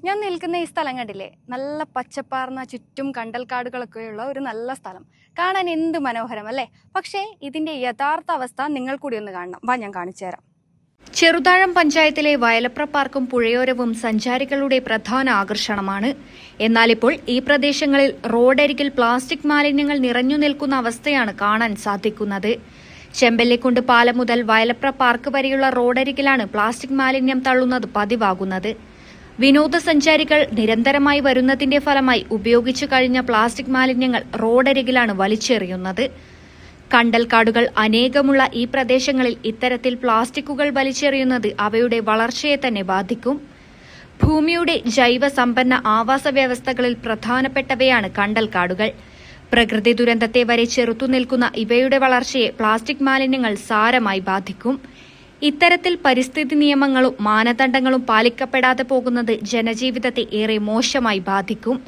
ഞാൻ നിൽക്കുന്ന ഈ സ്ഥലം കണ്ടില്ലേ, നല്ല പച്ചപ്പാർന്ന ചുറ്റും കണ്ടൽക്കാടുകളൊക്കെയുള്ള ഒരു നല്ല സ്ഥലം. കാണാൻ എന്ത് മനോഹരം അല്ലേ. പക്ഷേ ഇതിന്റെ യഥാർത്ഥ അവസ്ഥ നിങ്ങൾ കൂടി ഒന്ന് കാണണം. വാ, ഞാൻ കാണിച്ചു തരാം. ചെറുതാഴം പഞ്ചായത്തിലെ വയലപ്ര പാർക്കും പുഴയോരവും സഞ്ചാരികളുടെ പ്രധാന ആകർഷണമാണ്. എന്നാൽ ഇപ്പോൾ ഈ പ്രദേശങ്ങളിൽ റോഡരികിൽ പ്ലാസ്റ്റിക് മാലിന്യങ്ങൾ നിറഞ്ഞു നിൽക്കുന്ന അവസ്ഥയാണ് കാണാൻ സാധിക്കുന്നത്. ചെമ്പല്ലിക്കുണ്ട് പാലം മുതൽ വയലപ്ര പാർക്ക് വരെയുള്ള റോഡരികിലാണ് പ്ലാസ്റ്റിക് മാലിന്യം തള്ളുന്നത് പതിവാകുന്നത്. വിനോദസഞ്ചാരികൾ നിരന്തരമായി വരുന്നതിന്റെ ഫലമായി ഉപയോഗിച്ചു കഴിഞ്ഞ പ്ലാസ്റ്റിക് മാലിന്യങ്ങൾ റോഡരികിലാണ് വലിച്ചെറിയുന്നത്. കണ്ടൽക്കാടുകൾ അനേകമുള്ള ഈ പ്രദേശങ്ങളിൽ ഇത്തരത്തിൽ പ്ലാസ്റ്റിക്കുകൾ വലിച്ചെറിയുന്നത് അവയുടെ വളർച്ചയെ തന്നെ ബാധിക്കും. ഭൂമിയുടെ ജൈവ സമ്പന്ന ആവാസ വ്യവസ്ഥകളിൽ പ്രധാനപ്പെട്ടവയാണ് കണ്ടൽക്കാടുകൾ. പ്രകൃതി ദുരന്തത്തെ വരെ ചെറുത്തുനിൽക്കുന്ന ഇവയുടെ വളർച്ചയെ പ്ലാസ്റ്റിക് മാലിന്യങ്ങൾ സാരമായി ബാധിക്കും. ഇത്തരത്തിൽ പരിസ്ഥിതി നിയമങ്ങളും മാനദണ്ഡങ്ങളും പാലിക്കപ്പെടാതെ പോകുന്നത് ജനജീവിതത്തെ ഏറെ മോശമായി ബാധിക്കും.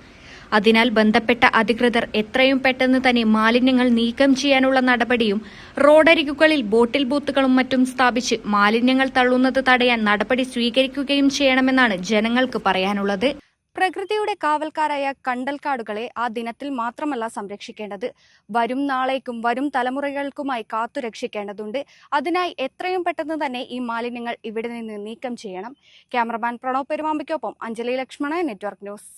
അതിനാൽ ബന്ധപ്പെട്ട അധികൃതർ എത്രയും പെട്ടെന്ന് തന്നെ മാലിന്യങ്ങൾ നീക്കം ചെയ്യാനുള്ള നടപടിയും റോഡരികുകളിൽ ബോട്ടിൽ ബൂത്തുകളും മറ്റും സ്ഥാപിച്ച് മാലിന്യങ്ങൾ തള്ളുന്നത് തടയാൻ നടപടി സ്വീകരിക്കുകയും ചെയ്യണമെന്നാണ് ജനങ്ങൾക്ക് പറയാനുള്ളത്. പ്രകൃതിയുടെ കാവൽക്കാരായ കണ്ടൽക്കാടുകളെ ആ ദിനത്തിൽ മാത്രമല്ല സംരക്ഷിക്കേണ്ടത്, വരും നാളേക്കും വരും തലമുറകൾക്കുമായി കാത്തുരക്ഷിക്കേണ്ടതുണ്ട്. അതിനായി എത്രയും പെട്ടെന്ന് തന്നെ ഈ മാലിന്യങ്ങൾ ഇവിടെ നിന്ന് നീക്കം ചെയ്യണം. ക്യാമറമാൻ പ്രണവ് പെരുമാമ്പയ്ക്കൊപ്പം അഞ്ജലി ലക്ഷ്മണ, നെറ്റ്വർക്ക് ന്യൂസ്.